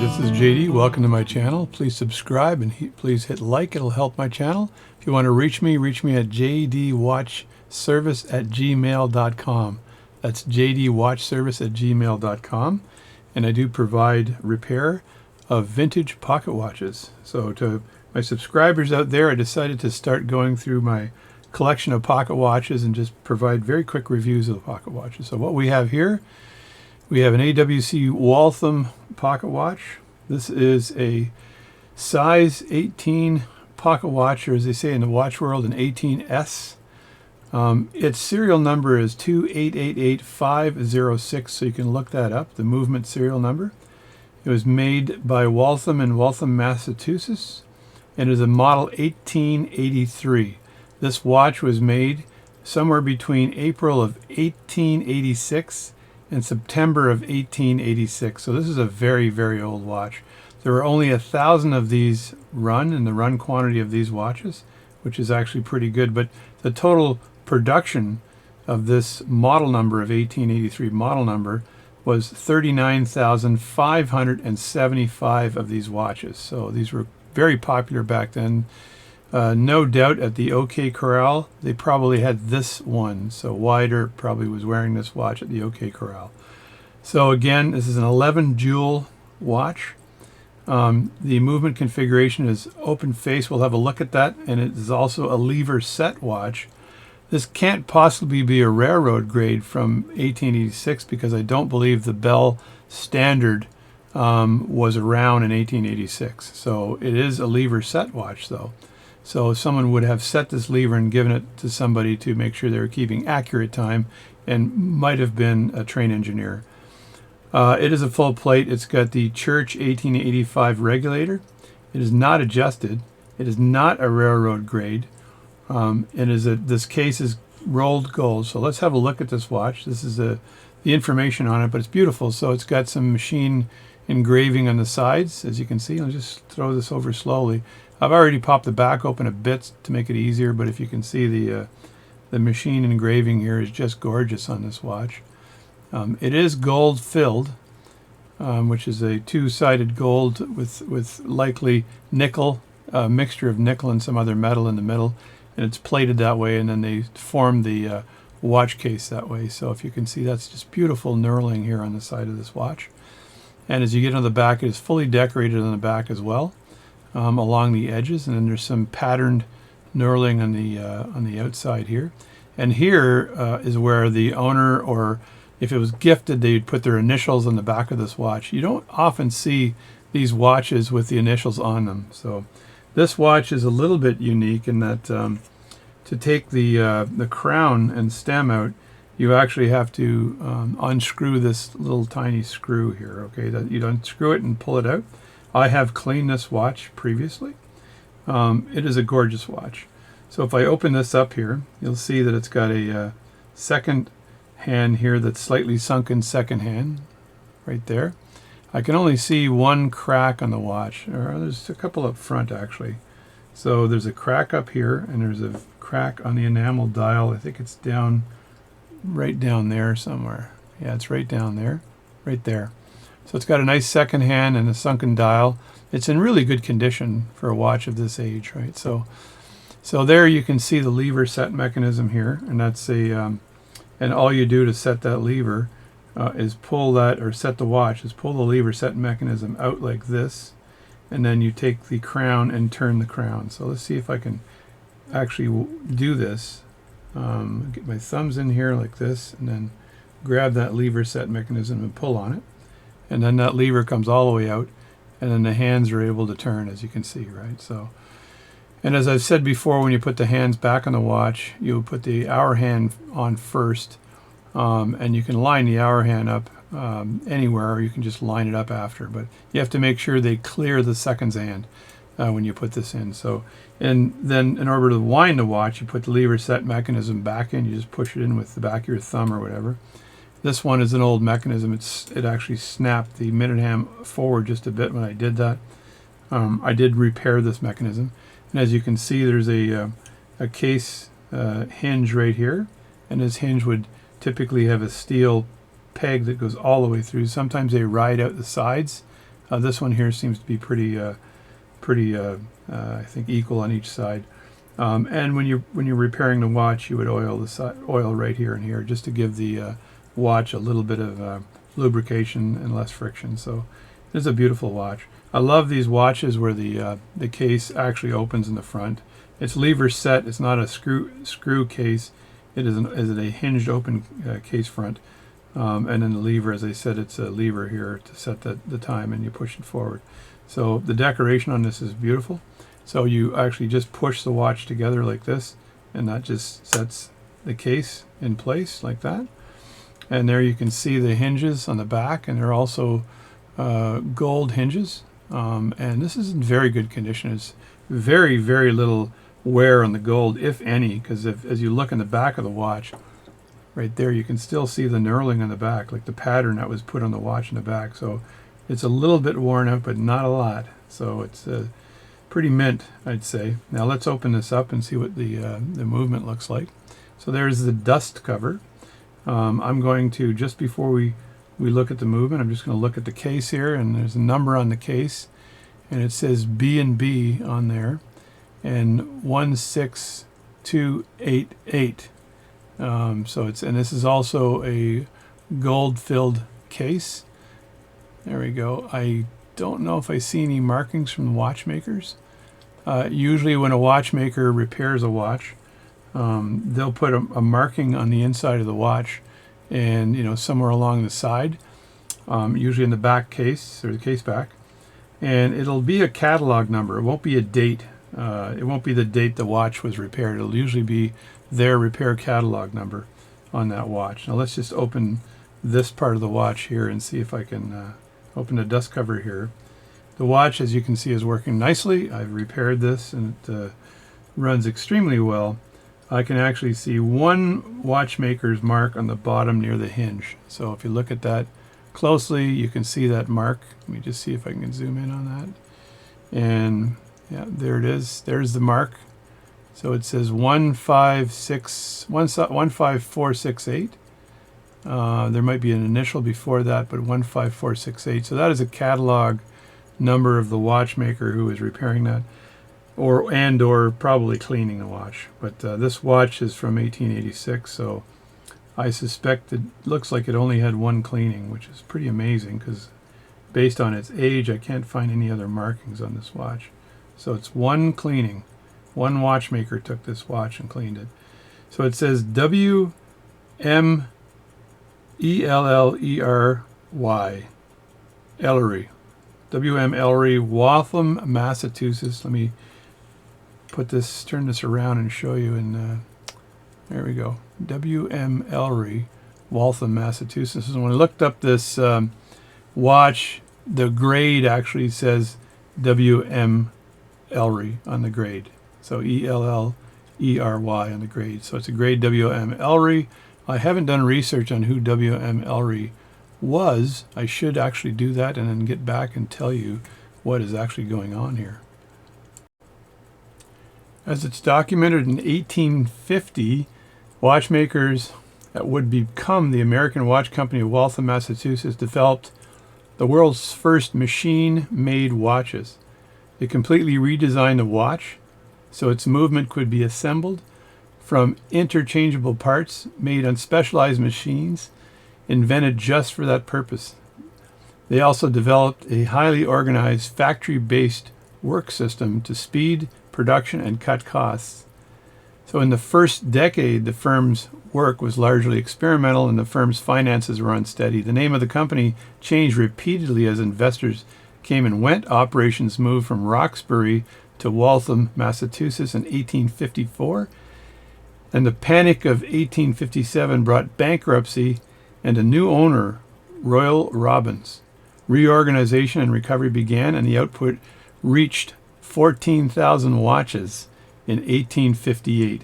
this is JD. Welcome to my channel. Please subscribe and please hit like. It'll help my channel. If you want to reach me at jdwatchservice@gmail.com. That's jdwatchservice@gmail.com. And I do provide repair of vintage pocket watches. So to my subscribers out there, I decided to start going through my collection of pocket watches and just provide very quick reviews of the pocket watches. So what we have here, we have an AWC Waltham pocket watch. This is a size 18 pocket watch, or as they say in the watch world, an 18S. Its serial number is 2888506, so you can look that up, the movement serial number. It was made by Waltham in Waltham, Massachusetts, and is a model 1883. This watch was made somewhere between April of 1886 in September of 1886. So this is a very, very old watch. There were only 1,000 of these run in the run quantity of these watches, which is actually pretty good. But the total production of this model number of 1883 model number was 39,575 of these watches. So these were very popular back then. No doubt at the OK Corral, they probably had this one. So Wider probably was wearing this watch at the OK Corral. So again, this is an 11 jewel watch. The movement configuration is Openface. We'll have a look at that. And it is also a lever set watch. This can't possibly be a railroad grade from 1886 because I don't believe the Bell Standard was around in 1886. So it is a lever set watch though. So someone would have set this lever and given it to somebody to make sure they were keeping accurate time, and might have been a train engineer. It is a full plate. It's got the Church 1885 regulator. It is not adjusted. It is not a railroad grade. This case is rolled gold. So let's have a look at this watch. This is the information on it, but it's beautiful. So it's got some machine engraving on the sides, as you can see. I'll just throw this over slowly. I've already popped the back open a bit to make it easier, but if you can see the machine engraving here is just gorgeous on this watch. It is gold filled, which is a two-sided gold with likely nickel, a mixture of nickel and some other metal in the middle, and it's plated that way, and then they form the watch case that way. So if you can see, that's just beautiful knurling here on the side of this watch. And as you get on the back, it is fully decorated on the back as well. Along the edges, and then there's some patterned knurling on the outside here. And here is where the owner, or if it was gifted, they'd put their initials on the back of this watch. You don't often see these watches with the initials on them. So this watch is a little bit unique in that to take the crown and stem out, you actually have to unscrew this little tiny screw here. Okay, that you'd unscrew it and pull it out. I have cleaned this watch previously. It is a gorgeous watch. So if I open this up here, you'll see that it's got a second hand here that's slightly sunken second hand right there. I can only see one crack on the watch, or there's a couple up front actually. So there's a crack up here, and there's a crack on the enamel dial. I think it's right down there somewhere. Yeah, it's right down there, right there. So it's got a nice second hand and a sunken dial. It's in really good condition for a watch of this age, right? So there you can see the lever set mechanism here, and that's and all you do to set that lever is pull that, or set the watch, is pull the lever set mechanism out like this, and then you take the crown and turn the crown. So let's see if I can actually do this. Get my thumbs in here like this, and then grab that lever set mechanism and pull on it. And then that lever comes all the way out, and then the hands are able to turn, as you can see, right? So, and as I've said before, when you put the hands back on the watch, you'll put the hour hand on first, and you can line the hour hand up anywhere, or you can just line it up after. But you have to make sure they clear the seconds hand when you put this in. So, and then in order to wind the watch, you put the lever set mechanism back in. You just push it in with the back of your thumb or whatever. This one is an old mechanism. It actually snapped the minute hand forward just a bit when I did that. I did repair this mechanism, and as you can see, there's a case hinge right here, and this hinge would typically have a steel peg that goes all the way through. Sometimes they ride out the sides This one here seems to be pretty, I think, equal on each side. And when you're repairing the watch, you would oil the oil right here and here, just to give the watch a little bit of lubrication and less friction. So it's a beautiful watch. I love these watches where the case actually opens in the front. It's lever set. It's not a screw case. It is a hinged open case front. And then the lever, as I said, it's a lever here to set the time, and you push it forward. So the decoration on this is beautiful. So you actually just push the watch together like this, and that just sets the case in place like that. And there you can see the hinges on the back, and they're also gold hinges. And this is in very good condition. It's very, very little wear on the gold, if any, because as you look in the back of the watch, right there, you can still see the knurling on the back, like the pattern that was put on the watch in the back. So it's a little bit worn out, but not a lot. So it's pretty mint, I'd say. Now let's open this up and see what the movement looks like. So there's the dust cover. I'm going to, just before we look at the movement, I'm just going to look at the case here, and there's a number on the case, and it says B&B on there, and 16288. So and this is also a gold-filled case. There we go. I don't know if I see any markings from the watchmakers. Usually when a watchmaker repairs a watch, they'll put a marking on the inside of the watch, and somewhere along the side, usually in the back case or the case back, and it'll be a catalog number. It won't be a date. It won't be the date the watch was repaired. It'll usually be their repair catalog number on that watch. Now let's just open this part of the watch here and see if I can open the dust cover here. The watch, as you can see, is working nicely. I've repaired this, and it runs extremely well. I can actually see one watchmaker's mark on the bottom near the hinge. So if you look at that closely, you can see that mark. Let me just see if I can zoom in on that. And yeah, there it is. There's the mark. So it says 15468. There might be an initial before that, but 15468. So that is a catalog number of the watchmaker who is repairing that, or probably cleaning the watch. But this watch is from 1886, so I suspect it looks like it only had one cleaning, which is pretty amazing, because based on its age, I can't find any other markings on this watch. So it's one cleaning. One watchmaker took this watch and cleaned it. So it says W-M-E-L-L-E-R-Y, Ellery. W.M. Ellery, Waltham, Massachusetts. Let me turn this around and show you. There we go. W.M. Ellery, Waltham, Massachusetts. And when I looked up this watch, the grade actually says W.M. Ellery on the grade. So E-L-L-E-R-Y on the grade. So it's a grade W.M. Ellery. I haven't done research on who W.M. Ellery was. I should actually do that and then get back and tell you what is actually going on here. As it's documented in 1850, watchmakers that would become the American Watch Company of Waltham, Massachusetts, developed the world's first machine-made watches. They completely redesigned the watch so its movement could be assembled from interchangeable parts made on specialized machines invented just for that purpose. They also developed a highly organized factory-based work system to speed production and cut costs. So in the first decade, the firm's work was largely experimental and the firm's finances were unsteady. The name of the company changed repeatedly as investors came and went. Operations moved from Roxbury to Waltham, Massachusetts in 1854. And the Panic of 1857 brought bankruptcy and a new owner, Royal Robbins. Reorganization and recovery began, and the output reached 14,000 watches in 1858.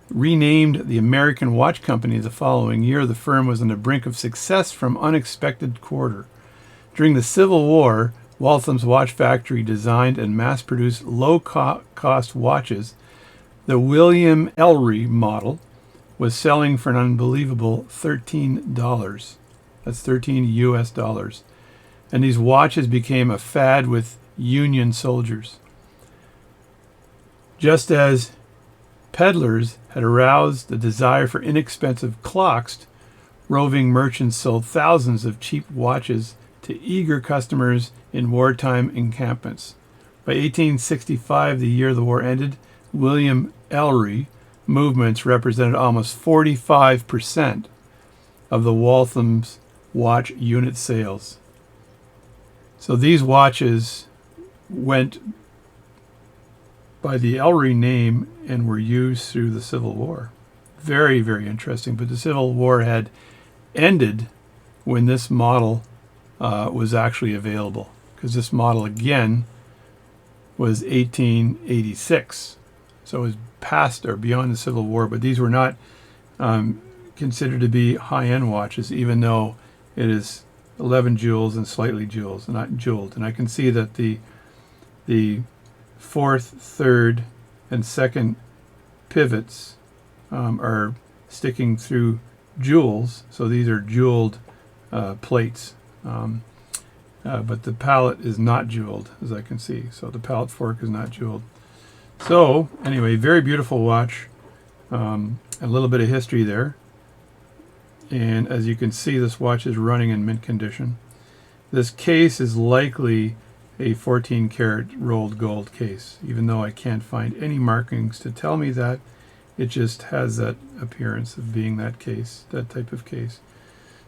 Renamed the American Watch Company the following year, the firm was on the brink of success from unexpected quarter. During the Civil War, Waltham's watch factory designed and mass-produced low-cost watches. The William Ellery model was selling for an unbelievable $13. That's 13 US dollars. and these watches became a fad with Union soldiers. Just as peddlers had aroused the desire for inexpensive clocks, roving merchants sold thousands of cheap watches to eager customers in wartime encampments. By 1865, the year the war ended, William Ellery movements represented almost 45% of the Waltham's watch unit sales. So these watches went by the Ellery name and were used through the Civil War. Very, very interesting. But the Civil War had ended when this model was actually available, because this model again was 1886. So it was past or beyond the Civil War, but these were not considered to be high-end watches, even though it is 11 jewels and slightly jewels, not jeweled. And I can see that the fourth, third, and second pivots are sticking through jewels, so these are jeweled plates. But the palette is not jeweled, as I can see. So the palette fork is not jeweled. So anyway, very beautiful watch. A little bit of history there. And as you can see, this watch is running in mint condition. This case is likely a 14 karat rolled gold case, even though I can't find any markings to tell me that. It just has that appearance of being that case, that type of case.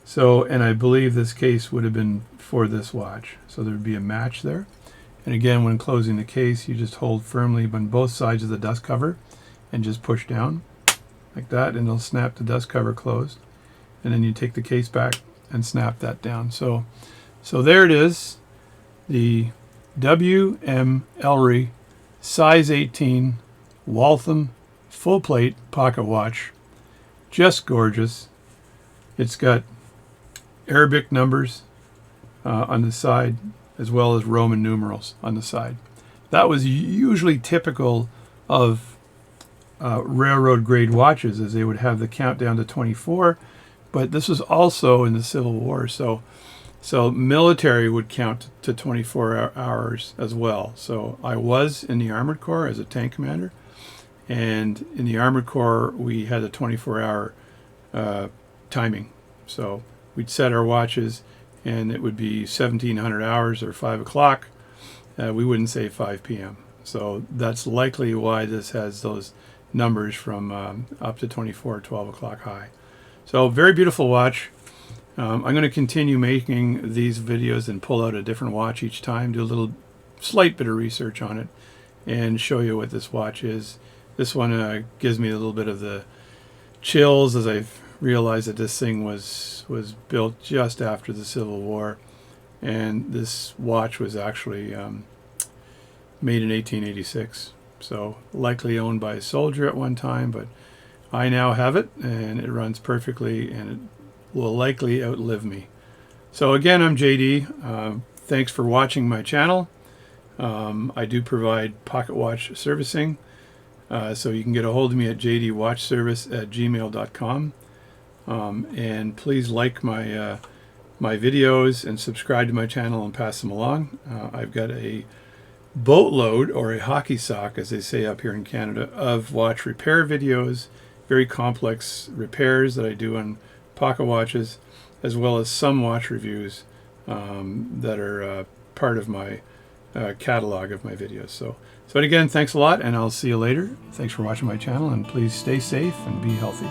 So, and I believe this case would have been for this watch. So there would be a match there. And again, when closing the case, you just hold firmly on both sides of the dust cover and just push down like that, and it'll snap the dust cover closed. And then you take the case back and snap that down. So there it is, the W.M. Ellery size 18 Waltham full plate pocket watch. Just gorgeous. It's got Arabic numbers on the side, as well as Roman numerals on the side. That was usually typical of railroad grade watches, as they would have the count down to 24. But this was also in the Civil War, so military would count to 24 hours as well. So I was in the Armored Corps as a tank commander, and in the Armored Corps we had a 24-hour timing. So we'd set our watches, and it would be 1700 hours or 5 o'clock. We wouldn't say 5 p.m. So that's likely why this has those numbers from up to 24, 12 o'clock high. So very beautiful watch. I'm going to continue making these videos and pull out a different watch each time, do a little slight bit of research on it, and show you what this watch is. This one gives me a little bit of the chills as I've realized that this thing was built just after the Civil War, and this watch was actually made in 1886. So likely owned by a soldier at one time, but I now have it, and it runs perfectly, and it will likely outlive me. So again, I'm JD. Thanks for watching my channel. I do provide pocket watch servicing, so you can get a hold of me at jdwatchservice@gmail.com. And please like my videos and subscribe to my channel and pass them along. I've got a boatload, or a hockey sock as they say up here in Canada, of watch repair videos, very complex repairs that I do on pocket watches, as well as some watch reviews that are part of my catalog of my videos. So again, thanks a lot, and I'll see you later. Thanks for watching my channel, and please stay safe and be healthy.